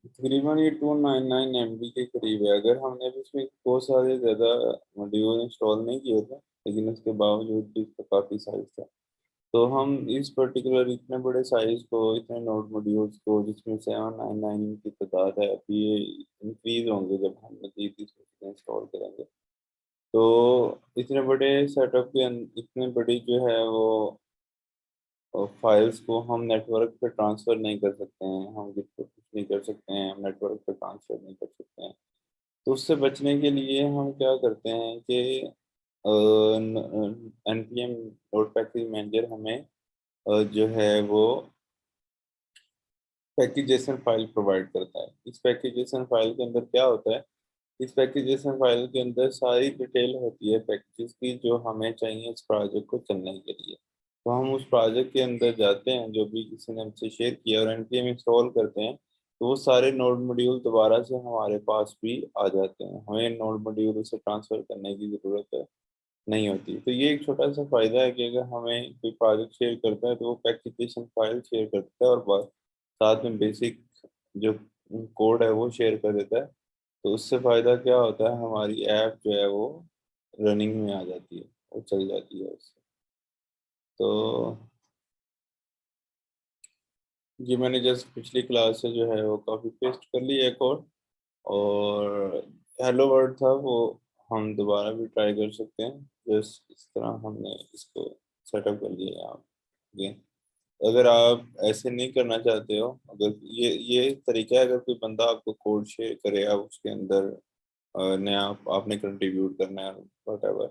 तकरीबन ये 299 MB के करीब है। अगर हमने भी इसमें बहुत सारे ज़्यादा मॉड्यूल इंस्टॉल नहीं किए थे, लेकिन उसके बावजूद भी इसका काफ़ी साइज था, तो हम इस पर्टिकुलर इतने बड़े साइज को, इतने नोड मॉड्यूल्स को, जिसमें 799 की तादाद है, अभी ये इंक्रीज होंगे जब हम मजीद इसमें इंस्टॉल करेंगे। तो इतने बड़े सेटअप के इतने बड़ी जो है वो फाइल्स को हम नेटवर्क पे ट्रांसफ़र नहीं कर सकते हैं, हम गिट पे कुछ नहीं कर सकते हैं, हम नेटवर्क पे ट्रांसफ़र नहीं कर सकते हैं। तो उससे बचने के लिए हम क्या करते हैं कि npm नोड पैकेज मैनेजर हमें जो है वो पैकेजेसन फाइल प्रोवाइड करता है। इस पैकेजेसन फाइल के अंदर क्या होता है, इस पैकेजेसन फाइल के अंदर सारी डिटेल होती है पैकेजेस की, जो हमें चाहिए इस प्रोजेक्ट को चलने के लिए। तो हम उस प्रोजेक्ट के अंदर जाते हैं जो भी किसी ने हमसे शेयर किया, और npm इंस्टॉल करते हैं, तो वो सारे नोड मॉड्यूल दोबारा से हमारे पास भी आ जाते हैं। हमें नोड मॉड्यूल से ट्रांसफ़र करने की ज़रूरत नहीं होती। तो ये एक छोटा सा फ़ायदा है कि अगर हमें कोई प्रोजेक्ट शेयर करता है तो वो पैकेजेसन फाइल शेयर करता है, और साथ में बेसिक जो कोड है वो शेयर कर देता है। तो उससे फ़ायदा क्या होता है, हमारी ऐप जो है वो रनिंग में आ जाती है, वो चल जाती है उससे। तो ये मैंने जस्ट पिछली क्लास से जो है वो कॉपी पेस्ट कर लिया है कोड, और हेलो वर्ड था वो हम दोबारा भी ट्राई कर सकते हैं। जस्ट इस तरह हमने इसको सेटअप कर लिया है यहाँ ये। अगर आप ऐसे नहीं करना चाहते हो, अगर ये तरीका है, अगर कोई बंदा आपको कोड शेयर करे, आप उसके अंदर नया आपने कंट्रीब्यूट करना है वटेवर,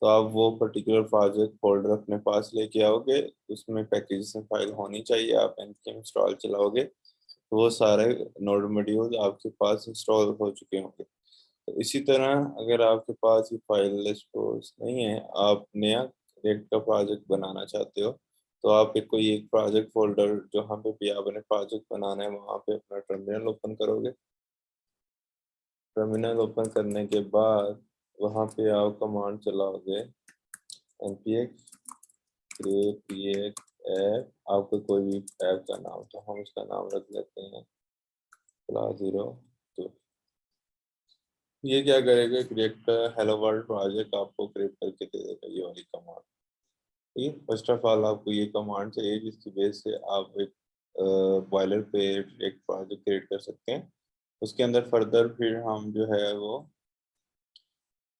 तो आप वो पर्टिकुलर प्रोजेक्ट फोल्डर अपने पास लेके आओगे, उसमें पैकेज फाइल होनी चाहिए, आप npm इंस्टॉल चलाओगे तो वो सारे नोड मॉड्यूल आपके पास इंस्टॉल हो चुके होंगे। तो इसी तरह अगर आपके पास ये फाइल लिस्ट नहीं है, आप नया रिएक्ट का प्रोजेक्ट बनाना चाहते हो, तो आप कोई एक प्रोजेक्ट फोल्डर जहाँ पे भी आपने प्रोजेक्ट बनाना है वहाँ पे अपना टर्मिनल ओपन करोगे। टर्मिनल ओपन करने के बाद वहाँ पे आप कमांड चलाओगे npx create ऐप, आपको कोई भी ऐप का नाम, तो हम उसका नाम रख लेते हैं क्लास 0। तो ये क्या करेगा, क्रिएट हेलो वर्ल्ड प्रोजेक्ट आपको क्रिएट करके दे देगा ये वाली कमांड। ठीक है, फर्स्ट ऑफ ऑल आपको ये कमांड चाहिए जिसकी बेस से आप एक बॉयलर पे एक प्रोजेक्ट क्रिएट कर सकते हैं। उसके अंदर फर्दर फिर हम जो है वो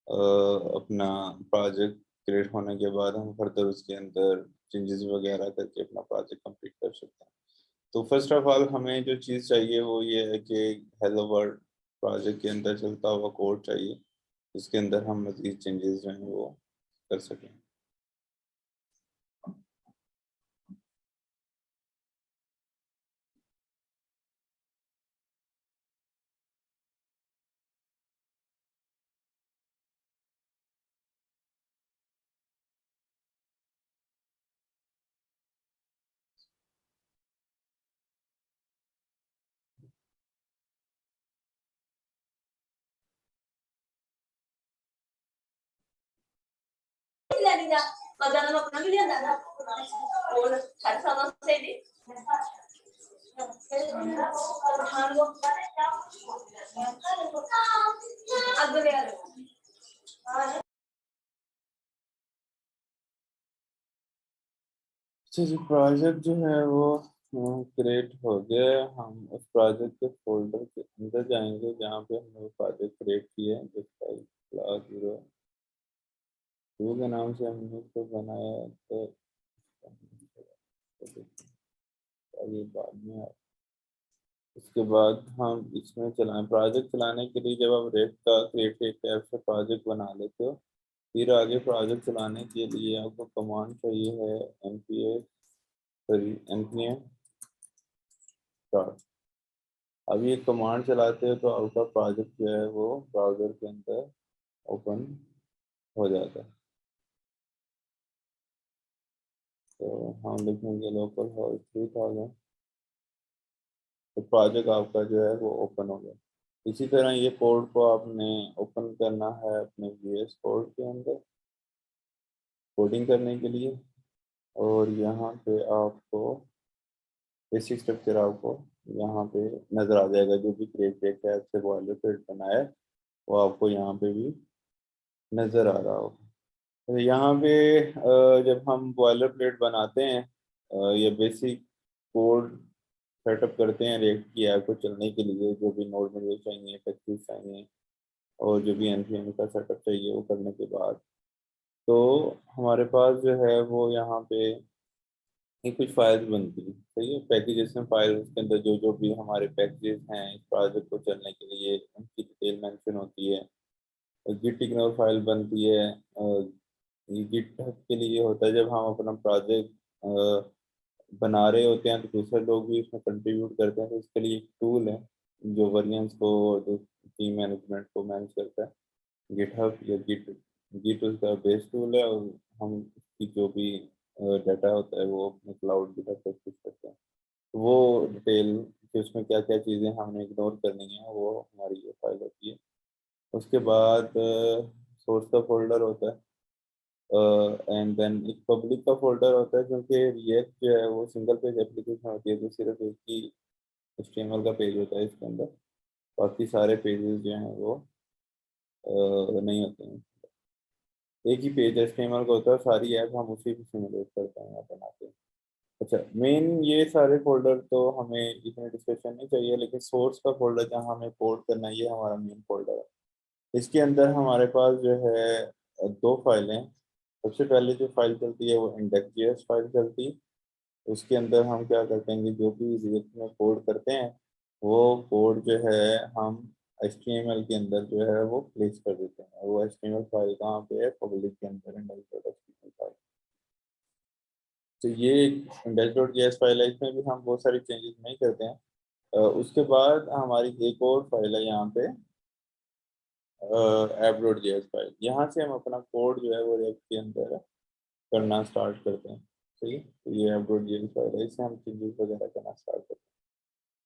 अपना प्रोजेक्ट क्रिएट होने के बाद हम फर्दर उसके अंदर चेंजेस वगैरह करके अपना प्रोजेक्ट कंप्लीट कर सकते हैं। तो फर्स्ट ऑफ ऑल हमें जो चीज़ चाहिए वो ये है कि हेलो वर्ल्ड प्रोजेक्ट के अंदर चलता हुआ कोड चाहिए, जिसके अंदर हम मज़ीद चेंजेस जो हैं वो कर सकें। जी, प्रोजेक्ट जो है वो क्रिएट हो गया है। हम उस प्रोजेक्ट के फोल्डर के अंदर जाएंगे जहाँ पे हमने वो प्रोजेक्ट क्रिएट किया है, जिसका क्लास 0 टू के नाम से हमने उसको बनाया है। तो ये बाद में उसके बाद हम इसमें चलाएं। प्रोजेक्ट चलाने के लिए जब आप रेट का क्रिएट ऐप से प्रोजेक्ट बना लेते हो, फिर आगे प्रोजेक्ट चलाने के लिए आपको कमांड चाहिए है npm start। अब ये कमांड चलाते हैं तो आपका प्रोजेक्ट जो है वो ब्राउज़र के अंदर ओपन हो जाता है। तो हम लिखेंगे लोकल होस्ट 3000 तो प्रोजेक्ट आपका जो है वो ओपन हो गया। इसी तरह ये कोड को आपने ओपन करना है अपने VS कोड के अंदर कोडिंग करने के लिए, और यहाँ पे आपको बेसिक स्ट्रक्चर आपको यहाँ पे नज़र आ जाएगा। जो भी क्रिएट है आपसे बॉयलर प्लेट बनाया है वो आपको यहाँ पे भी नज़र आ रहा होगा। तो यहाँ पे जब हम बॉयलर प्लेट बनाते हैं ये बेसिक कोड सेटअप करते हैं रिएक्ट की ऐप को चलने के लिए, जो भी नोड में चाहिए, पैकेज चाहिए और जो भी npm का सेटअप चाहिए वो करने के बाद तो हमारे पास जो है वो यहाँ पे ये कुछ फाइल्स बनती है। सही है, पैकेजेस में फाइल, उसके अंदर जो जो भी हमारे पैकेजेस हैं इस प्रोजेक्ट को चलने के लिए उनकी डिटेल मेंशन होती है। गिट इग्नोर फाइल बनती है। ये गिट के लिए होता है जब हम अपना प्रोजेक्ट बना रहे होते हैं तो दूसरे लोग भी इसमें कंट्रीब्यूट करते हैं, तो इसके लिए एक टूल है जो वर्जन्स को, जो टीम मैनेजमेंट को मैनेज करता है। गिटहब या गिट उसका बेस टूल है, और हम उसकी जो भी डाटा होता है वो अपने क्लाउड गिटहब पर पुश करते हैं। तो वो डिटेल कि उसमें क्या क्या चीज़ें हमने इग्नोर करनी है वो हमारी ये फाइल होती है। उसके बाद सोर्स का फोल्डर होता है, एंड देन एक पब्लिक का फोल्डर होता है, क्योंकि रिएक्ट जो है वो सिंगल पेज एप्लीकेशन होती है, तो सिर्फ एक ही HTML का पेज होता है इसके अंदर, बाकी सारे पेजेस जो हैं वो नहीं होते हैं। एक ही पेज HTML का होता है, सारी ऐप हम उसी पे सिमुलेट करते हैं या बनाते हैं। अच्छा, मेन ये सारे फोल्डर तो हमें इसमें डिस्कशन नहीं चाहिए, लेकिन सोर्स का फोल्डर जहाँ हमें कोड करना है ये हमारा मेन फोल्डर है। इसके अंदर हमारे पास जो है दो फाइलें। सबसे पहले जो फाइल चलती है वो index.js फाइल चलती है। उसके अंदर हम क्या करते हैं कि जो भी रिएक्ट में कोड करते हैं वो कोड जो है हम HTML के अंदर जो है वो प्लेस कर देते हैं। वो HTML फाइल कहाँ पे है, पब्लिक के अंदर index.html फाइल। तो ये index.js फाइल है, इसमें भी हम बहुत सारी चेंजेस नहीं करते हैं। उसके बाद हमारी एक और फाइल है यहाँ पे app.js फाइल। यहाँ से हम अपना कोड जो है वो रिएक्ट के अंदर करना स्टार्ट करते हैं। ठीक है, तो ये app.js फाइल है, इससे हम चेंजेस वगैरह करना स्टार्ट करते हैं।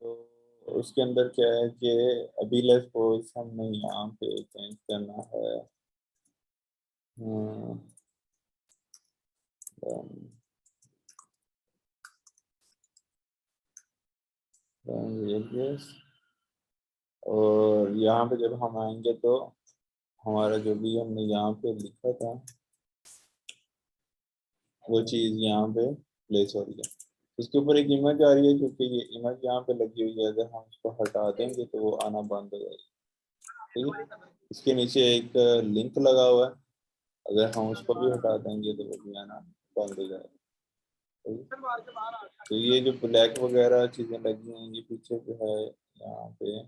तो उसके अंदर क्या है कि अभी लेट्स सपोज हमने यहाँ पे चेंज करना है React.js, और यहाँ पे जब हम आएंगे तो हमारा जो भी हमने यहाँ पे लिखा था वो चीज़ यहाँ पे प्लेस हो रही है। इसके ऊपर एक इमेज आ रही है, क्योंकि ये इमेज यहाँ पे लगी हुई है, अगर हम उसको हटा देंगे तो वो आना बंद हो जाएगी। ठीक है, इसके नीचे एक लिंक लगा हुआ है, अगर हम उसको भी हटा देंगे तो वो भी आना बंद हो जाएगा। ठीक है? तो ये जो ब्लैक वगैरह चीज़ें लगी हैं ये पीछे जो है यहाँ पे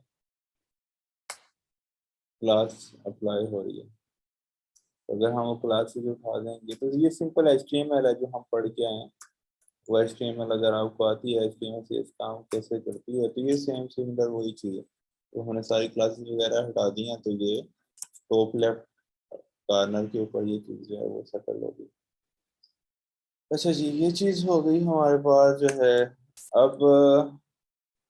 क्लास अप्लाई हो रही है। तो अगर हम वो क्लासेस उठा देंगे तो ये सिंपल HTML है जो हम पढ़ के आए हैं। वो HTML अगर आपको आती है HTML से इस काम कैसे करती है, तो ये सेम सिमिलर वही चीज़ है। तो हमने सारी क्लासेस वगैरह हटा दी हैं, तो ये टॉप लेफ्ट कॉर्नर के ऊपर ये चीज़ जो है वो सेटल होगी। अच्छा जी, ये चीज़ हो गई हमारे पास जो है। अब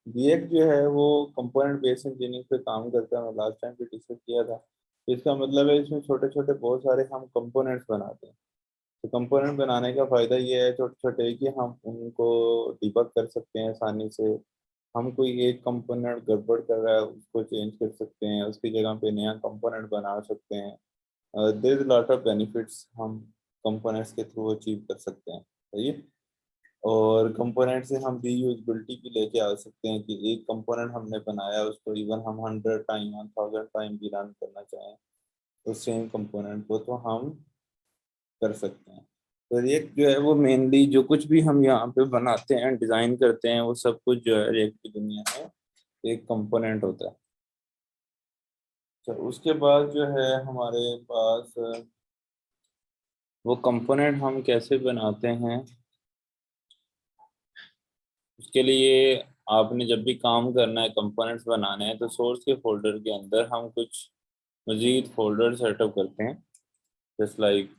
रिएक्ट जो है वो कंपोनेंट बेस्ड इंजीनियरिंग पे काम करता है, मैं लास्ट टाइम भी डिस्कस किया था। तो इसका मतलब है इसमें छोटे छोटे बहुत सारे हम कंपोनेंट्स बनाते हैं। तो कंपोनेंट बनाने का फ़ायदा ये है छोटे छोटे कि हम उनको डिबग कर सकते हैं आसानी से। हम कोई एक कंपोनेंट गड़बड़ कर रहा है उसको चेंज कर सकते हैं, उसकी जगह पे नया कंपोनेंट बना सकते हैं। There is lot of benefits हम कंपोनेंट्स के थ्रू अचीव कर सकते हैं। सही है, और कंपोनेंट से हम रीयूजबिलिटी भी लेके आ सकते हैं कि एक कंपोनेंट हमने बनाया उसको इवन हम 100 टाइम 1000 टाइम भी रन करना चाहें तो सेम कंपोनेंट को तो हम कर सकते हैं। तो रिएक्ट जो है वो मेनली जो कुछ भी हम यहाँ पे बनाते हैं डिज़ाइन करते हैं वो सब कुछ जो है रिएक्ट की दुनिया में एक कंपोनेंट होता है। तो उसके बाद जो है हमारे पास वो कंपोनेंट हम कैसे बनाते हैं, उसके लिए आपने जब भी काम करना है कंपोनेंट्स बनाने हैं तो सोर्स के फोल्डर के अंदर हम कुछ मज़ीद फोल्डर सेटअप करते हैं। जस्ट लाइक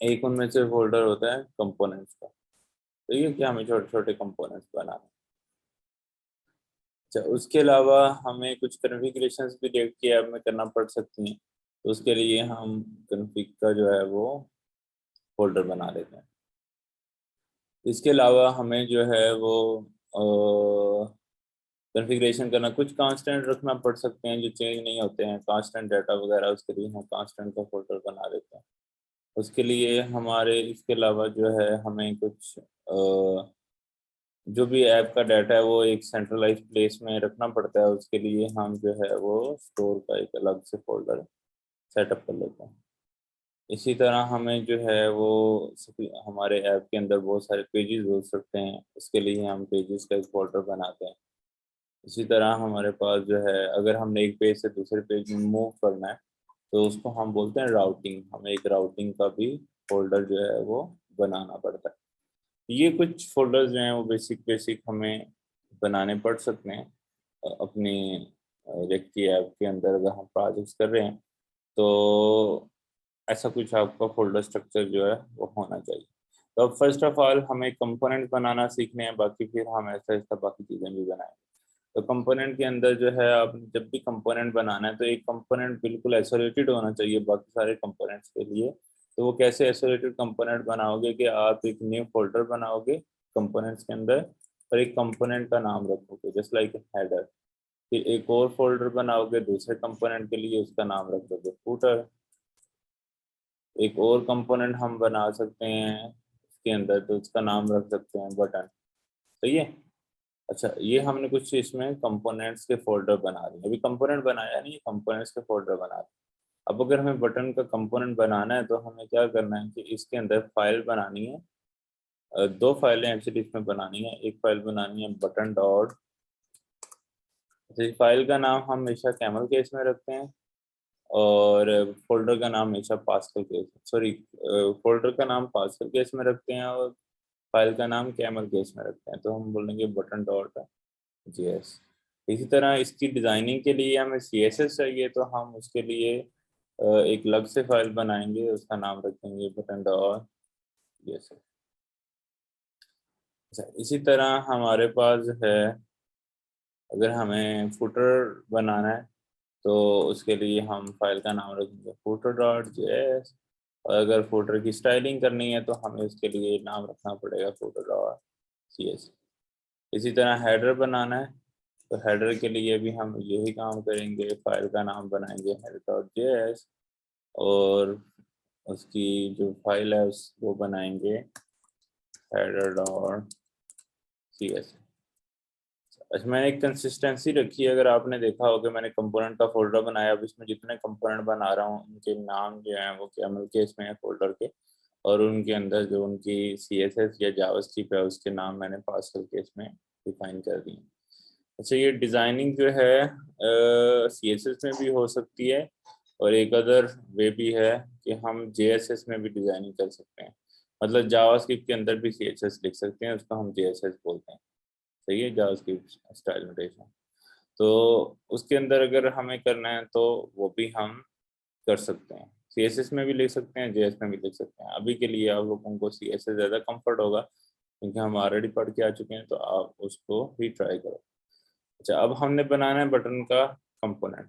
एक उनमें से फोल्डर होता है कंपोनेंट्स का। तो ये क्या हमें छोटे छोटे कंपोनेंट्स बनाने हैं। अच्छा, उसके अलावा हमें कुछ कॉन्फ़िगरेशंस भी रेक्ट की ऐप में करना पड़ सकती हैं, तो उसके लिए हम कॉन्फ़िग का जो है वो फ़ोल्डर बना लेते हैं। इसके अलावा हमें जो है वो कॉन्फ़िगरेशन करना, कुछ कांस्टेंट रखना पड़ सकते हैं जो चेंज नहीं होते हैं, कांस्टेंट डाटा वगैरह, उसके लिए हम कांस्टेंट का फ़ोल्डर बना लेते हैं। उसके लिए हमारे इसके अलावा जो है हमें कुछ जो भी ऐप का डाटा है वो एक सेंट्रलाइज्ड प्लेस में रखना पड़ता है, उसके लिए हम जो है वो स्टोर का एक अलग से फ़ोल्डर सेटअप कर लेते हैं। इसी तरह हमें जो है वो हमारे ऐप के अंदर बहुत सारे पेजेस हो सकते हैं, उसके लिए हम पेजेस का एक फ़ोल्डर बनाते हैं। इसी तरह हमारे पास जो है अगर हमने एक पेज से दूसरे पेज में मूव करना है, तो उसको हम बोलते हैं राउटिंग, हमें एक राउटिंग का भी फ़ोल्डर जो है वो बनाना पड़ता है। ये कुछ फ़ोल्डर्स जो हैं वो बेसिक बेसिक हमें बनाने पड़ सकते हैं अपनी रेक्टी ऐप के अंदर अगर हम प्रोजेक्ट्स कर रहे हैं, तो ऐसा कुछ आपका फ़ोल्डर स्ट्रक्चर जो है वो होना चाहिए। तो अब फर्स्ट ऑफ ऑल हमें कंपोनेंट बनाना सीखने हैं, बाकी फिर हम ऐसा-ऐसा बाकी चीज़ें भी बनाएँगे। तो कंपोनेंट के अंदर जो है आप जब भी कंपोनेंट बनाना है तो एक कंपोनेंट बिल्कुल आइसोलेटेड होना चाहिए बाकी सारे कंपोनेंट्स के लिए। तो वो कैसे आइसोलेटेड कंपोनेंट बनाओगे कि आप एक न्यू फ़ोल्डर बनाओगे कंपोनेंट्स के अंदर और एक कंपोनेंट का नाम रखोगे जस्ट लाइक हेडर। फिर एक और फ़ोल्डर बनाओगे दूसरे कंपोनेंट के लिए, उसका नाम रख दोगे फूटर। एक और कंपोनेंट हम बना सकते हैं इसके अंदर, तो उसका नाम रख सकते हैं बटन। सही है? अच्छा, ये हमने कुछ इसमें कंपोनेंट्स के फ़ोल्डर बना दिए। अभी कंपोनेंट बनाया नहीं, कंपोनेंट्स के फ़ोल्डर बना दिए। अब अगर हमें बटन का कंपोनेंट बनाना है तो हमें क्या करना है कि इसके अंदर फ़ाइल बनानी है। 2 फाइलें एक्चुअली इसमें बनानी है। एक फ़ाइल बनानी है बटन डॉट, तो इस फ़ाइल का नाम हम हमेशा कैमल केस में रखते हैं और फ़ोल्डर का नाम हमेशा पास्कल केस सॉरी फ़ोल्डर का नाम पास्कल केस में रखते हैं और फ़ाइल का नाम कैमल केस में रखते हैं। तो हम बोलेंगे बटन डॉट जेएस। इसी तरह इसकी डिज़ाइनिंग के लिए हमें सीएसएस चाहिए, तो हम उसके लिए एक अलग से फाइल बनाएँगे, उसका नाम रखेंगे बटन डॉट जेएसएस। अच्छा, इसी तरह हमारे पास है अगर हमें फुटर बनाना है, तो उसके लिए हम फाइल का नाम रखेंगे फुटर डॉट जेएस और अगर फुटर की स्टाइलिंग करनी है तो हमें उसके लिए नाम रखना पड़ेगा फुटर डॉट सीएस। इसी तरह हेडर बनाना है, तो हेडर के लिए भी हम यही काम करेंगे, फाइल का नाम बनाएंगे header.js और उसकी जो फाइल है उस वो बनाएंगे header.cs। अच्छा, मैंने एक कंसिस्टेंसी रखी है, अगर आपने देखा होगा मैंने कंपोनेंट का फोल्डर बनाया, अब इसमें जितने कंपोनेंट बना रहा हूँ उनके नाम जो हैं वो कैमल केस में है फोल्डर के, और उनके अंदर जो उनकी CSS या जावास्क्रिप्ट है उसके नाम मैंने पास्कल केस में डिफाइन कर दिए। अच्छा, ये डिज़ाइनिंग जो है CSS में भी हो सकती है और एक अदर वे भी है कि हम JSS में भी डिज़ाइनिंग कर सकते हैं। मतलब जावास्क्रिप्ट के अंदर भी CSS लिख सकते हैं, उसको हम JSS बोलते हैं। सही है, जावास्क्रिप्ट स्टाइल नोटेशन। तो उसके अंदर अगर हमें करना है तो वो भी हम कर सकते हैं। CSS में भी लिख सकते हैं, JS में भी लिख सकते हैं। अभी के लिए आप लोगों को CSS ज़्यादा कंफर्ट होगा क्योंकि हम ऑलरेडी पढ़ के आ चुके हैं, तो आप उसको ही ट्राई करो। अच्छा, अब हमने बनाना है बटन का कंपोनेंट।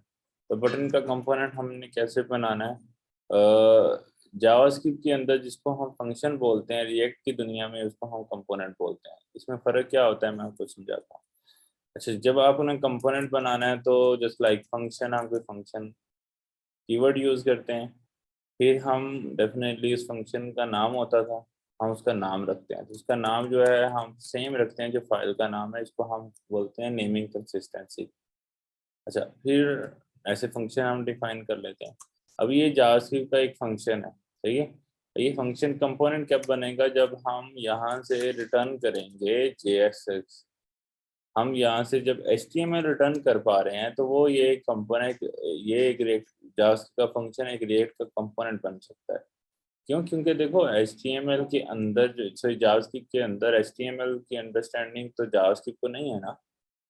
तो बटन का कंपोनेंट हमने कैसे बनाना है? जावास्क्रिप्ट के अंदर जिसको हम फंक्शन बोलते हैं, रिएक्ट की दुनिया में उसको हम कंपोनेंट बोलते हैं। इसमें फ़र्क क्या होता है मैं आपको समझाता हूँ। अच्छा, जब आप उन्हें कंपोनेंट बनाना है तो जस्ट लाइक फंक्शन, आप कोई फंक्शन कीवर्ड यूज़ करते हैं, फिर हम डेफिनेटली उस फंक्शन का नाम होता था, हम उसका नाम रखते हैं। तो उसका नाम जो है हम सेम रखते हैं जो फाइल का नाम है, इसको हम बोलते हैं नेमिंग कंसिस्टेंसी। अच्छा, फिर ऐसे फंक्शन हम डिफाइन कर लेते हैं। अब ये जावास्क्रिप्ट का एक फंक्शन है, सही है? ये फंक्शन कंपोनेंट कब बनेगा? जब हम यहाँ से रिटर्न करेंगे JSX। हम यहाँ से जब HTML रिटर्न कर पा रहे हैं तो वो ये कंपोनेंट, ये एक रिएक्ट जावास्क्रिप्ट का फंक्शन एक रिएक्ट का कंपोनेंट बन सकता है। क्यों? क्योंकि देखो HTML के अंदर जो सॉरी जावास्क्रिप्ट के अंदर HTML की अंडरस्टैंडिंग तो जावास्क्रिप्ट को नहीं है ना,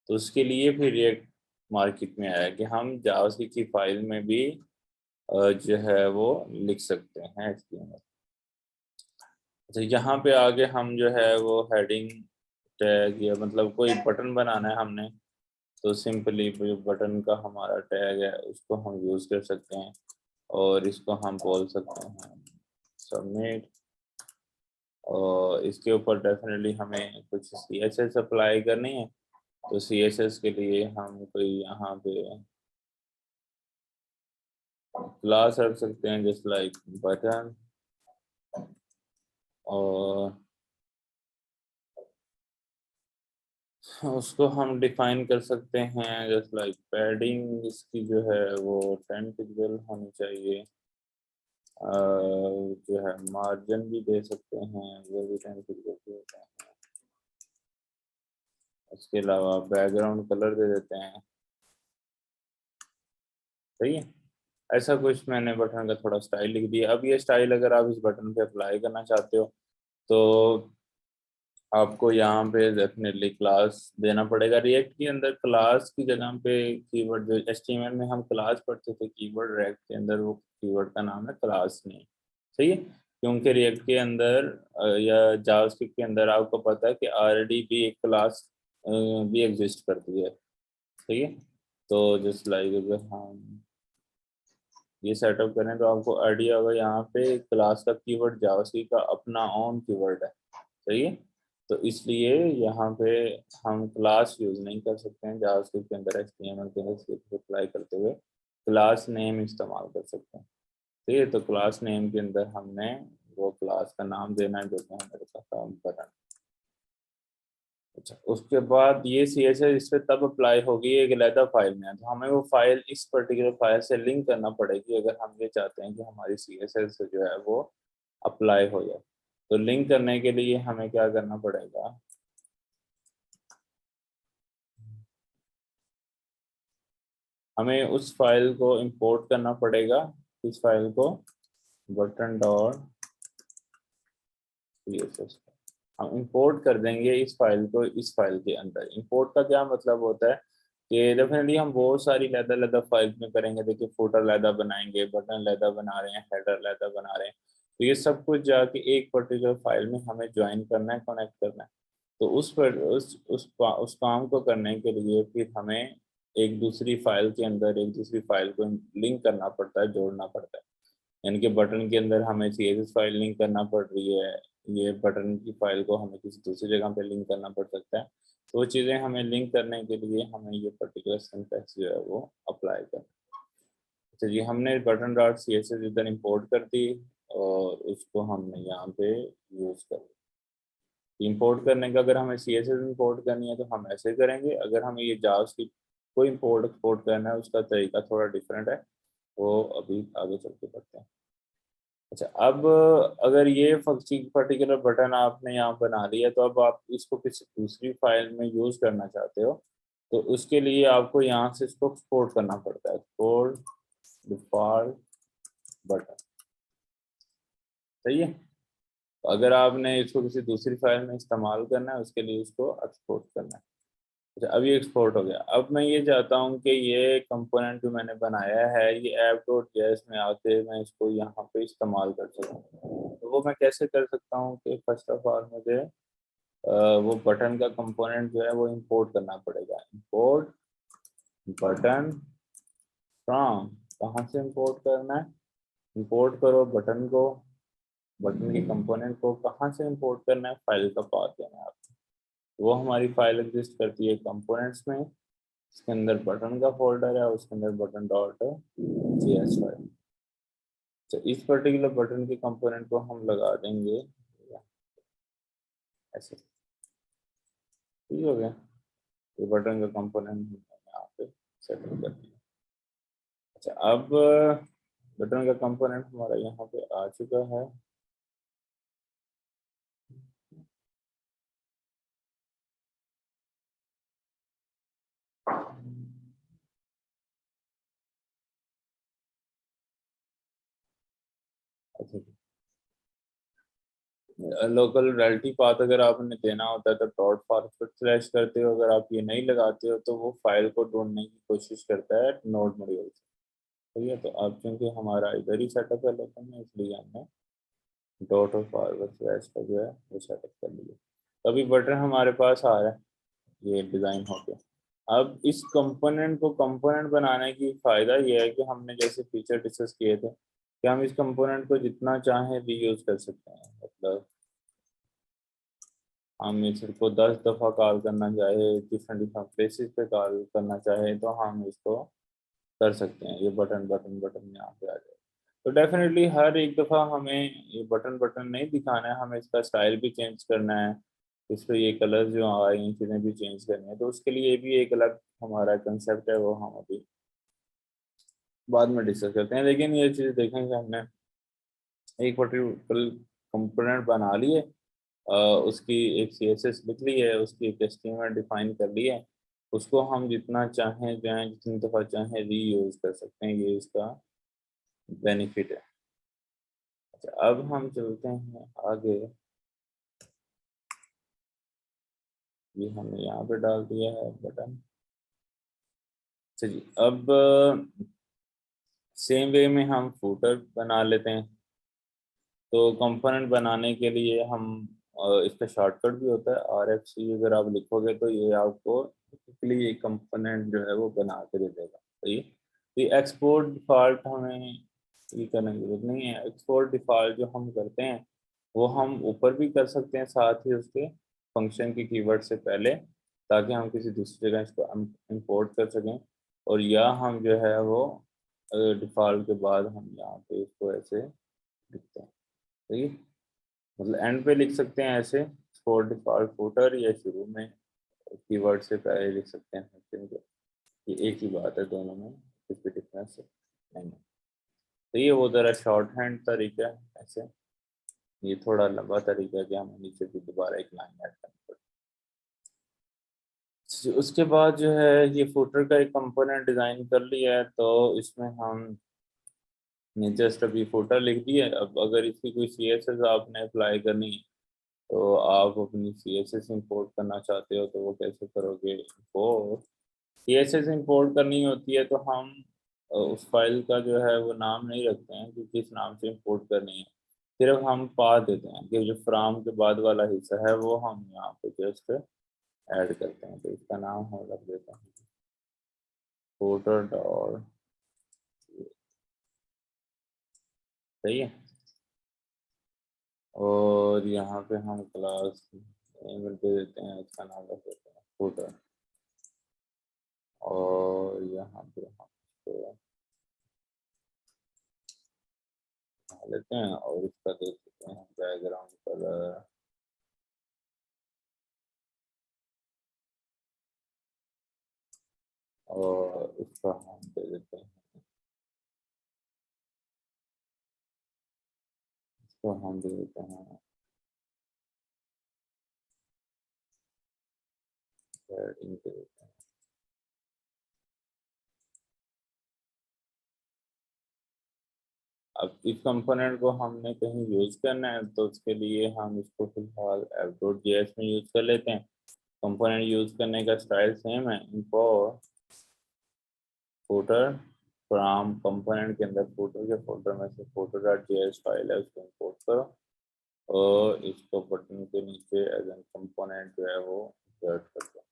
तो उसके लिए फिर रिएक्ट मार्केट में आया कि हम जावास्क्रिप्ट की फाइल में भी जो है वो लिख सकते हैं HTML। अच्छा, यहाँ पे आगे हम जो है वो हेडिंग टैग या मतलब कोई बटन बनाना है हमने, तो सिंपली जो बटन का हमारा टैग है उसको हम यूज़ कर सकते हैं और इसको हम बोल सकते हैं सबमिट। और इसके ऊपर डेफिनेटली हमें कुछ CSS अप्लाई करनी है। तो CSS के लिए हम कोई यहाँ पे क्लास रख सकते हैं जस्ट लाइक बटन, और उसको हम डिफाइन कर सकते हैं जस्ट लाइक पैडिंग इसकी जो है वो 10 पिक्सल होनी चाहिए। जो है मार्जिन भी दे सकते हैं, वो भी 10 पिक्सल के होते हैं। उसके अलावा बैकग्राउंड कलर दे देते हैं। सही है। ऐसा कुछ मैंने बटन का थोड़ा स्टाइल लिख दिया। अब ये स्टाइल अगर आप इस बटन पे अप्लाई करना चाहते हो तो आपको यहाँ पे डेफिनेटली क्लास देना पड़ेगा। रिएक्ट के अंदर क्लास की जगह पे कीवर्ड, जो HTML में हम क्लास पढ़ते थे कीवर्ड, रिएक्ट के अंदर वो कीवर्ड का नाम है क्लास नेम। सही है। क्योंकि रिएक्ट के अंदर या जावास्क्रिप्ट के अंदर आपको पता है कि ऑलरेडी भी एक क्लास भी एग्जिस्ट करती है। सही है। तो जस्ट लाइक अगर हम ये सेटअप करें तो आपको आइडिया होगा यहाँ पे क्लास का कीवर्ड जावास्क्रिप्ट का अपना ओन कीवर्ड है। सही है। तो इसलिए यहाँ पे हम क्लास यूज नहीं कर सकते हैं जावास्क्रिप्ट के अंदर, HTML के अंदर स्क्रिप्ट अप्लाई करते हुए क्लास नेम इस्तेमाल कर सकते हैं। ठीक है। तो क्लास नेम के अंदर हमने वो क्लास का नाम देना है जो कि हमारे पास काम बटन। अच्छा, उसके बाद ये CSS इस पे तब अप्लाई होगी एक अलहदा फाइल में, तो हमें वो फाइल इस पर्टिकुलर फाइल से लिंक करना पड़ेगी अगर हम ये चाहते हैं कि हमारी CSS जो है वो अप्लाई हो जाए। तो लिंक करने के लिए हमें क्या करना पड़ेगा, हमें उस फाइल को इंपोर्ट करना पड़ेगा। इस फाइल को बटन डॉट CSS हम इंपोर्ट कर देंगे इस फाइल को इस फाइल के अंदर। इंपोर्ट का क्या मतलब होता है कि डेफिनेटली हम बहुत सारी लैदा लैदा फाइल में करेंगे। देखिए फुटर लैदा बनाएंगे, बटन लैदा बना रहे हैं, हेडर लैदा बना रहे हैं, तो ये सब कुछ जाके एक पर्टिकुलर फाइल में हमें ज्वाइन करना है, कनेक्ट करना है। तो उस काम को करने के लिए फिर हमें एक दूसरी फाइल के अंदर एक दूसरी फाइल को लिंक करना पड़ता है, जोड़ना पड़ता है। यानी कि बटन के अंदर हमें CSS फाइल लिंक करना पड़ रही है, ये बटन की फाइल को हमें किसी दूसरी जगह पे लिंक करना पड़ सकता है। तो वो चीज़ें हमें लिंक करने के लिए हमें ये पर्टिकुलर सिंटैक्स जो है वो अप्लाई करना। अच्छा जी, हमने बटन डॉट CSS इधर इंपोर्ट कर दी और उसको हमने यहाँ पे यूज़ कर इंपोर्ट करने का। अगर हमें CSS इंपोर्ट करनी है तो हम ऐसे करेंगे। अगर हमें ये जावास्क्रिप्ट को इंपोर्ट एक्सपोर्ट करना है उसका तरीका थोड़ा डिफरेंट है, वो अभी आगे चल के करते हैं। अच्छा, अब अगर ये पर्टिकुलर बटन आपने यहाँ बना लिया तो अब आप इसको किसी दूसरी फाइल में यूज करना चाहते हो तो उसके लिए आपको यहाँ से इसको एक्सपोर्ट करना पड़ता है। Export default button. सही है। तो अगर आपने इसको किसी दूसरी फाइल में इस्तेमाल करना है उसके लिए इसको एक्सपोर्ट करना है। अच्छा, अभी एक्सपोर्ट हो गया। अब मैं ये चाहता हूँ कि ये कंपोनेंट जो मैंने बनाया है ये app.js में आके मैं इसको यहाँ पे इस्तेमाल कर सकूँ। तो वो मैं कैसे कर सकता हूँ कि फर्स्ट ऑफ ऑल मुझे वो बटन का कंपोनेंट जो है वो इंपोर्ट करना पड़ेगा। इंपोर्ट बटन फ्रॉम, कहाँ से इंपोर्ट करना है, इंपोर्ट करो बटन को, बटन के कंपोनेंट को कहाँ से इंपोर्ट करना है, फाइल का पाथ देना है आपको। वो हमारी फाइल एग्जिस्ट करती है कंपोनेंट्स में, इसके अंदर बटन का फोल्डर है, उसके अंदर बटन डॉट JS फाइल। तो इस पर्टिकुलर बटन के कंपोनेंट को हम लगा देंगे ऐसे। ठीक हो गया। ये बटन का कंपोनेंट हमने यहाँ पे सेटअप कर दिया। अच्छा, अब बटन का कंपोनेंट हमारा यहाँ पे आ चुका है। अच्छा, लोकल रियलिटी पाथ अगर आपने देना होता है तो डॉट फॉरवर्ड स्लैश करते हो। अगर आप ये नहीं लगाते हो तो वो फाइल को ढूंढने की कोशिश करता है नोड मॉड्यूल से। ठीक है। तो अब क्योंकि हमारा इधर ही सेटअप है लोकल में, इसलिए हमने डॉट और फॉरवर्ड स्लैश का जो है वो सेटअप कर लिया। तो अभी बटन हमारे पास आ रहा है ये डिज़ाइन हो गया। अब इस कंपोनेंट को कंपोनेंट बनाने की फायदा ये है कि हमने जैसे फीचर डिस्कस किए थे कि हम इस कंपोनेंट को जितना चाहें रीयूज कर सकते हैं। मतलब हम इसको 10 दफ़ा कॉल करना चाहे, डिफरेंट डिफरेंट प्लेसेस पे कॉल करना चाहे तो हम इसको कर सकते हैं। ये बटन बटन बटन यहाँ पे आ जाए तो डेफिनेटली हर एक दफ़ा हमें ये बटन बटन नहीं दिखाना है, हमें इसका स्टाइल भी चेंज करना है, इस पर ये कलर जो आए इन चीज़ें भी चेंज करनी है। तो उसके लिए भी एक अलग हमारा कंसेप्ट है, वो हम अभी बाद में डिस्कस करते हैं। लेकिन ये चीज़ देखेंगे हमने एक पर्टिकुलर कंपोनेंट बना लिए, उसकी एक सीएसएस लिख ली है, उसकी एक एचटीएमएल डिफाइन कर ली है, उसको हम जितना चाहें चाहें जितनी दफ़ा चाहें रीयूज कर सकते हैं। ये इसका बेनिफिट है। अच्छा, अब हम चलते हैं आगे। ये हमने यहाँ पे डाल दिया है बटन। चलिए अब सेम वे में हम फूटर बना लेते हैं। तो कंपोनेंट बनाने के लिए हम इसका शॉर्टकट भी होता है RFC। अगर आप लिखोगे तो ये आपको बेसिकली ये कंपोनेंट जो है वो बना के दे देगा। सही है। तो ये एक्सपोर्ट डिफ़ॉल्ट हमें ये करने की जरूरत नहीं है। एक्सपोर्ट डिफ़ॉल्ट जो हम करते हैं वो हम ऊपर भी कर सकते हैं साथ ही उसके फंक्शन के कीवर्ड से पहले, ताकि हम किसी दूसरी जगह इसको इंपोर्ट कर सकें। और या हम जो है वो डिफ़ॉल्ट के बाद हम यहाँ पे इसको ऐसे लिखते हैं। सही है। मतलब एंड पे लिख सकते हैं ऐसे फॉर डिफॉल्ट फुटर, या शुरू में कीवर्ड से पहले लिख सकते हैं फंक्शन को। ये एक ही बात है, दोनों में कुछ भी डिफरेंस नहीं है। तो ये वो ज़रा शॉर्ट हैंड तरीका है ऐसे। ये थोड़ा लंबा तरीका है कि हमें नीचे भी दोबारा एक लाइन ऐड करनी पड़ती है। उसके बाद जो है ये फुटर का एक कंपोनेंट डिज़ाइन कर लिया है, तो इसमें हम ने जस्ट अभी फुटर लिख दिया है। अब अगर इसकी कोई CSS आपने अप्लाई करनी है, तो आप अपनी CSS इंपोर्ट करना चाहते हो तो वो कैसे करोगे? वो CSS इंपोर्ट करनी होती है तो हम उस फाइल का जो है वो नाम नहीं रखते हैं कि किस नाम से इंपोर्ट करनी है। सिर्फ हम पा देते हैं कि जो फ्रॉम के बाद वाला हिस्सा है वो हम यहाँ पे जस्ट ऐड करते हैं। तो इसका नाम हम रख देते हैं फुटर डॉट। सही है। और यहाँ पे हम क्लास नेम दे देते हैं, इसका नाम रख देते हैं फुटर। और यहाँ पे हम इसको लेते हैं और इसका दे देते हैं बैकग्राउंड कलर। और इसका हम दे देते हैं, इसको हम दे देते हैं हेडिंग दे देते हैं। अब इस कंपोनेंट को हमने कहीं यूज करना है तो उसके लिए हम इसको फिलहाल app.js में यूज कर लेते हैं। कंपोनेंट यूज करने का स्टाइल सेम है, इंपोर्ट फुटर फ्रॉम कंपोनेंट के अंदर फुटर के फोल्डर में से footer.js फाइल है उसको इंपोर्ट करो और इसको बटन के नीचे एज एन कंपोनेंट जो है वो इंसर्ट कर दो।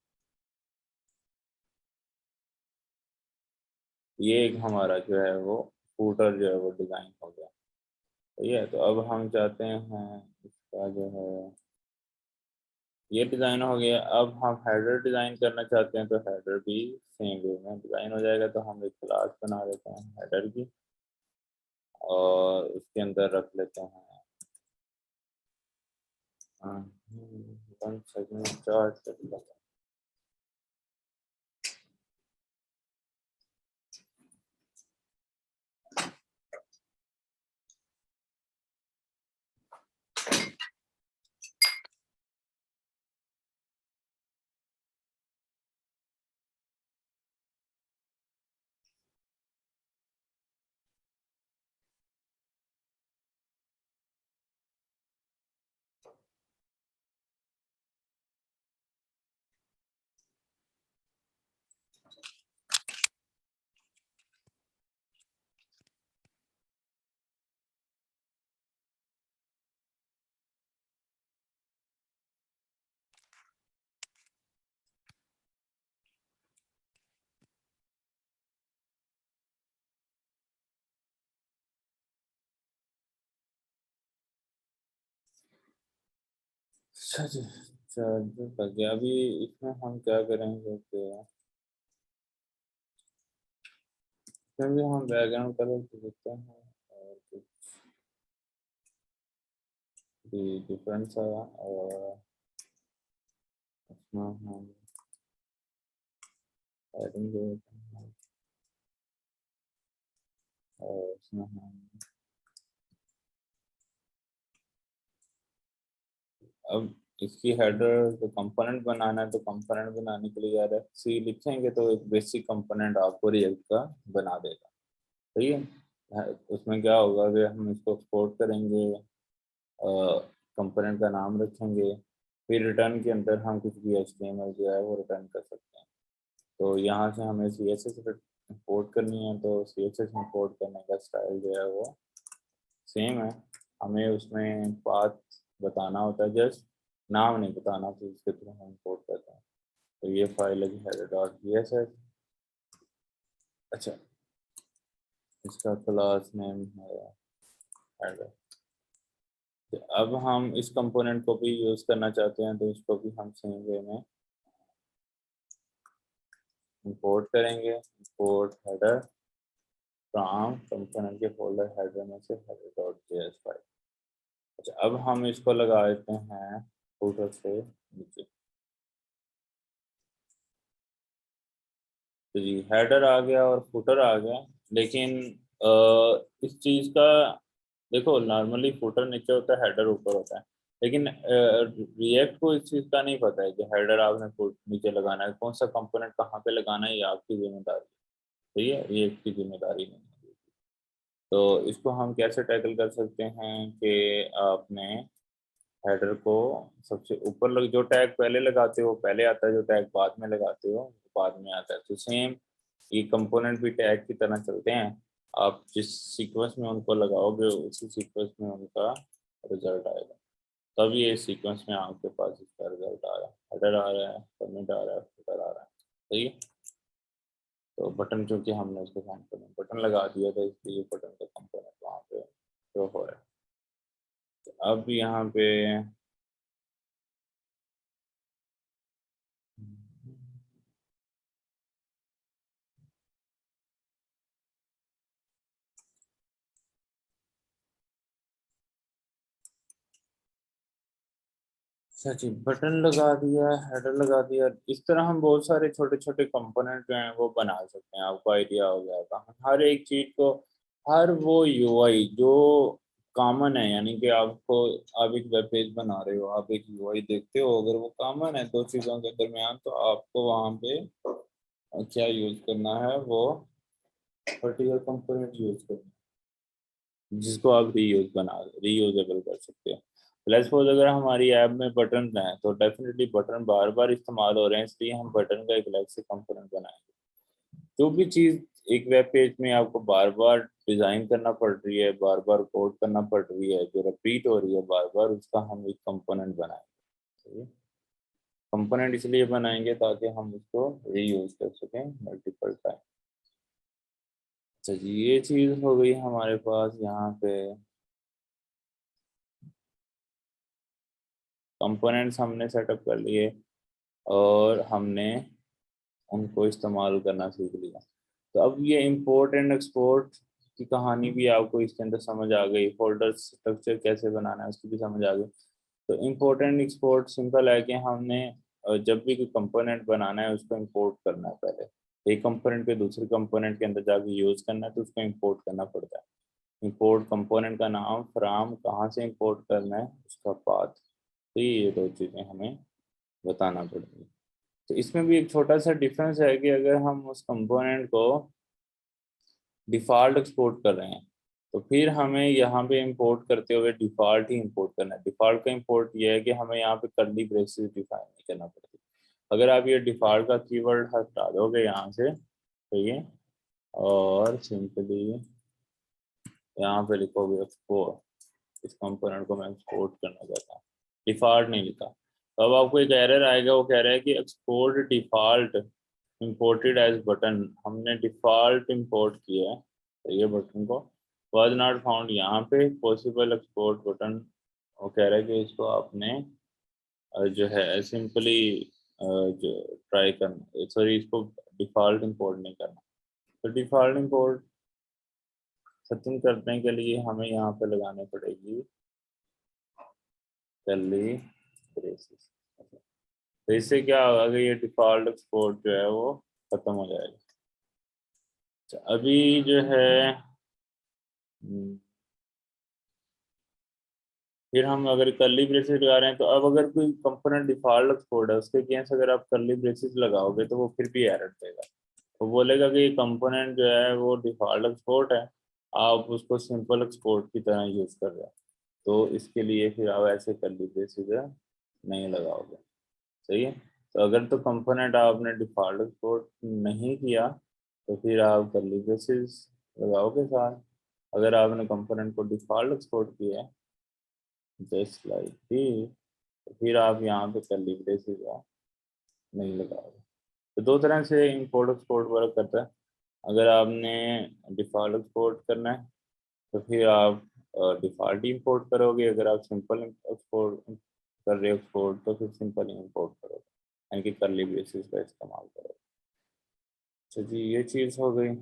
ये एक हमारा जो है वो फूटर जो है वो डिज़ाइन हो गया। सही है। तो अब हम चाहते हैं इसका जो है ये डिज़ाइन हो गया। अब हम हेडर डिज़ाइन करना चाहते हैं तो हेडर भी सेम वे में डिज़ाइन हो जाएगा। तो हम एक क्लास बना लेते हैं हेडर की और उसके अंदर रख लेते हैं 1 सेकंड चार्ट। अच्छा जी, चार्जर कर दिया। अभी इसमें हम क्या करेंगे कि इसमें भी हम बैकग्राउंड कलर दे देते हैं और कुछ भी डिफरेंस आया और इसमें हम एडिंग दे देते हैं और इसमें हम अब इसकी हेडर जो कंपोनेंट बनाना है, तो कंपोनेंट बनाने के लिए यार सी लिखेंगे तो एक बेसिक कंपोनेंट आपको रिएक्ट का बना देगा। सही है। उसमें क्या होगा कि हम इसको एक्सपोर्ट करेंगे, कंपोनेंट का नाम रखेंगे, फिर रिटर्न के अंदर हम कुछ भी HTML जो है वो रिटर्न कर सकते हैं। तो यहाँ से हमें CSS इंपोर्ट करनी है, तो CSS इंपोर्ट करने का स्टाइल जो है वो सेम है। हमें उसमें पाथ बताना होता है, जस्ट नाम नहीं बताना, तो इसके थ्रू हम इंपोर्ट करते हैं। तो ये फाइल है header.css। अच्छा, इसका क्लास नेम है header। तो अब हम इस कंपोनेंट को भी यूज़ करना चाहते हैं, तो इसको भी हम सेम वे में इंपोर्ट करेंगे। इंपोर्ट हेडर फ्रॉम कंपोनेंट के फोल्डर हेडर में से header.js फाइल। अच्छा, अब हम इसको लगा देते हैं फुटर से नीचे। तो जी हेडर आ गया और फुटर आ गया, लेकिन इस चीज़ का देखो, नॉर्मली फुटर नीचे होता है, हेडर ऊपर होता है, लेकिन रिएक्ट को इस चीज़ का नहीं पता है कि हेडर आपने नीचे लगाना है, कौन सा कंपोनेंट कहाँ पे लगाना है, ये आपकी जिम्मेदारी है। सही है, रिएक्ट की जिम्मेदारी नहीं है। तो इसको हम कैसे टैकल कर सकते हैं कि आपने हेडर को सबसे ऊपर जो टैग पहले लगाते हो पहले आता है, जो टैग बाद में लगाते हो बाद में आता है। तो सेम ये कंपोनेंट भी टैग की तरह चलते हैं। आप जिस सीक्वेंस में उनको लगाओगे उसी सीक्वेंस में उनका रिजल्ट आएगा। तब ये सीक्वेंस में आपके पास इसका रिजल्ट आ रहा है, हेडर आ रहा है, सबमिट आ रहा है, फुटर आ रहा है। सही है। तो बटन, चूंकि हमने उसके सामने बटन लगा दिया था, इसलिए बटन का कंपोनेंट वहाँ पे शो हो रहा है। तो अब यहाँ पे अच्छा जी, बटन लगा दिया, हेडर लगा दिया। इस तरह हम बहुत सारे छोटे छोटे कंपोनेंट जो हैं वो बना सकते हैं। आपको आइडिया हो जाएगा हर एक चीज को, हर वो यूआई जो कॉमन है, यानी कि आपको, आप एक वेब पेज बना रहे हो, आप एक यूआई देखते हो, अगर वो कॉमन है दो चीज़ों के दरमियान, तो आपको वहाँ पे क्या यूज करना है, वो पर्टिकुलर कंपोनेंट यूज करना है, जिसको आप रीयूजेबल कर सकते हो। लेट्स सपोज अगर हमारी ऐप में बटन हैं, तो डेफिनेटली बटन बार बार इस्तेमाल हो रहे हैं, इसलिए हम बटन का एक अलग से कंपोनेंट बनाएंगे। जो भी चीज़ एक वेब पेज में आपको बार बार डिज़ाइन करना पड़ रही है, बार बार कोड करना पड़ रही है, जो रिपीट हो रही है बार बार, उसका हम एक कंपोनेंट बनाएंगे। कंपोनेंट इसलिए बनाएंगे ताकि हम उसको रीयूज कर सकें मल्टीपल टाइम। अच्छा जी, ये चीज़ हो गई हमारे पास। यहाँ पे कंपोनेंट्स हमने सेटअप कर लिए और हमने उनको इस्तेमाल करना सीख लिया। तो अब ये इंपोर्ट एंड एक्सपोर्ट की कहानी भी आपको इसके अंदर समझ आ गई, फोल्डर स्ट्रक्चर कैसे बनाना है उसकी भी समझ आ गई। तो इंपोर्ट एंड एक्सपोर्ट सिंपल है कि हमने जब भी कोई कंपोनेंट बनाना है उसको इंपोर्ट करना है पहले। एक कंपोनेंट के दूसरे कंपोनेंट के अंदर जाके यूज करना है, तो उसको इंपोर्ट करना पड़ता है। इंपोर्ट कंपोनेंट का नाम, फ्राम, कहाँ से इंपोर्ट करना है, उसका पाथ। तो ये दो चीज़ें हमें बताना पड़ेगी। तो इसमें भी एक छोटा सा डिफरेंस है कि अगर हम उस कंपोनेंट को डिफ़ॉल्ट एक्सपोर्ट कर रहे हैं, तो फिर हमें यहाँ पे इंपोर्ट करते हुए डिफ़ॉल्ट ही इंपोर्ट करना है। डिफ़ॉल्ट का इंपोर्ट ये है कि हमें यहाँ पे कर्ली ब्रेसेस डिफाइन नहीं करना पड़ती। अगर आप ये डिफ़ॉल्ट का कीवर्ड हटा दोगे यहाँ से, तो ये, और सिंपली यहाँ पे लिखोगे एक्सपोर्ट, इस कंपोनेंट को मैं एक्सपोर्ट करना चाहता हूँ, डिफ़ॉल्ट नहीं लिखा, तो अब आपको एक एरर आएगा, वो कह रहा है कि export default imported as button. हमने डिफ़ॉल्ट इंपोर्ट किया है, तो ये बटन को वाज नॉट फाउंड, यहाँ पे पॉसिबल एक्सपोर्ट बटन, वो कह रहा है कि इसको आपने जो है सिंपली जो ट्राई करना, सॉरी इसको डिफ़ॉल्ट इंपोर्ट नहीं करना। तो डिफ़ॉल्ट इंपोर्ट खत्म करने के लिए हमें यहाँ पे लगानी पड़ेगी कर्ली ब्रेसेस। तो इससे क्या होगा कि ये डिफ़ॉल्ट एक्सपोर्ट जो है वो खत्म हो जाएगा। अच्छा, अभी जो है फिर हम अगर कर्ली ब्रेसेस लगा रहे हैं, तो अब अगर कोई कंपोनेंट डिफ़ॉल्ट एक्सपोर्ट है उसके अगेंस्ट अगर आप कर्ली ब्रेसेस लगाओगे तो वो फिर भी एरर देगा। वो बोलेगा कि ये कंपोनेंट जो है वो डिफ़ॉल्ट एक्सपोर्ट है, आप उसको सिंपल एक्सपोर्ट की तरह यूज़ कर रहे हैं। तो इसके लिए फिर आप ऐसे कर्ली ब्रेसेस नहीं लगाओगे। सही है। तो अगर तो कंपोनेंट आपने डिफ़ॉल्ट एक्सपोर्ट नहीं किया तो फिर आप कर्ली ब्रेसेस लगाओगे साथ। अगर आपने कंपोनेंट को डिफ़ॉल्ट एक्सपोर्ट किया है जस्ट लाइक दिस, तो फिर आप यहाँ पे कर्ली ब्रेसेस नहीं लगाओगे। तो दो तरह से इंपोर्ट एक्सपोर्ट वर्क करता है। अगर आपने डिफ़ॉल्ट एक्सपोर्ट करना है तो फिर आप डिफ़ॉल्ट ही इंपोर्ट करोगे। अगर आप सिंपल एक्सपोर्ट कर रहे हो एक्सपोर्ट तो फिर सिंपल ही इंपोर्ट करोगे, यानी कि कर्ली ब्रेसेस का इस्तेमाल करोगे। अच्छा जी, ये चीज़ हो गई।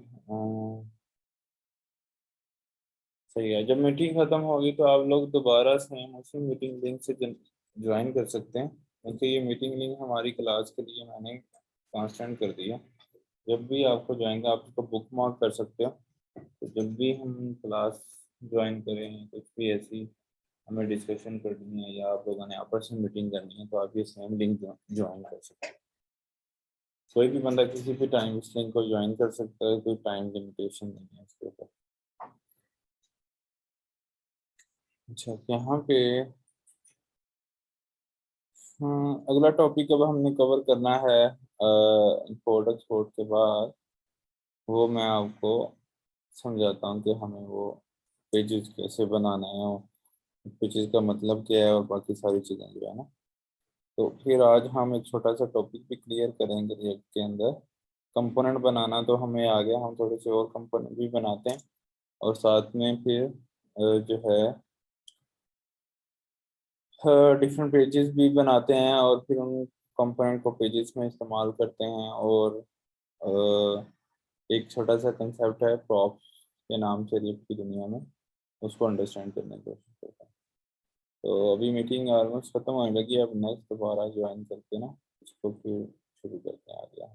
सही है। जब मीटिंग ख़त्म होगी तो आप लोग दोबारा सेम उसी मीटिंग लिंक से ज्वाइन कर सकते हैं, क्योंकि ये मीटिंग लिंक हमारी क्लास के लिए मैंने कांस्टेंट कर दिया। जब भी आपको ज्वाइन आप इसको बुक मार्क कर सकते हो। तो जब भी हम क्लास ज्वाइन करें, कुछ भी ऐसी हमें डिस्कशन करनी है या आप लोगों ने आपस में मीटिंग करनी है, तो आप ये सेम लिंक ज्वाइन कर सकते हैं। कोई भी बंदा किसी भी टाइम इस लिंक को ज्वाइन कर सकता है, कोई टाइम लिमिटेशन नहीं है इसके ऊपर। अच्छा, यहाँ पे अगला टॉपिक अब हमने कवर करना है इंपोर्ट एक्सपोर्ट के बाद। वो मैं आपको समझाता हूँ कि हमें वो पेजेस कैसे बनाना है, पेजेस का मतलब क्या है और बाकी सारी चीज़ें जो है ना। तो फिर आज हम एक छोटा सा टॉपिक भी क्लियर करेंगे रिएक्ट के अंदर। कंपोनेंट बनाना तो हमें आ गया, हम थोड़े से और कंपोनेंट भी बनाते हैं और साथ में फिर जो है डिफरेंट पेजेस भी बनाते हैं और फिर उन कंपोनेंट को पेजेस में इस्तेमाल करते हैं। और एक छोटा सा कंसेप्ट है प्रॉप्स के नाम से रिएक्ट की दुनिया में, उसको अंडरस्टैंड करने की कोशिश करते हैं। तो अभी मीटिंग ऑलमोस्ट खत्म होने लगी, अब नेक्स्ट दोबारा ज्वाइन करके ना इसको फिर शुरू करते हैं आगे।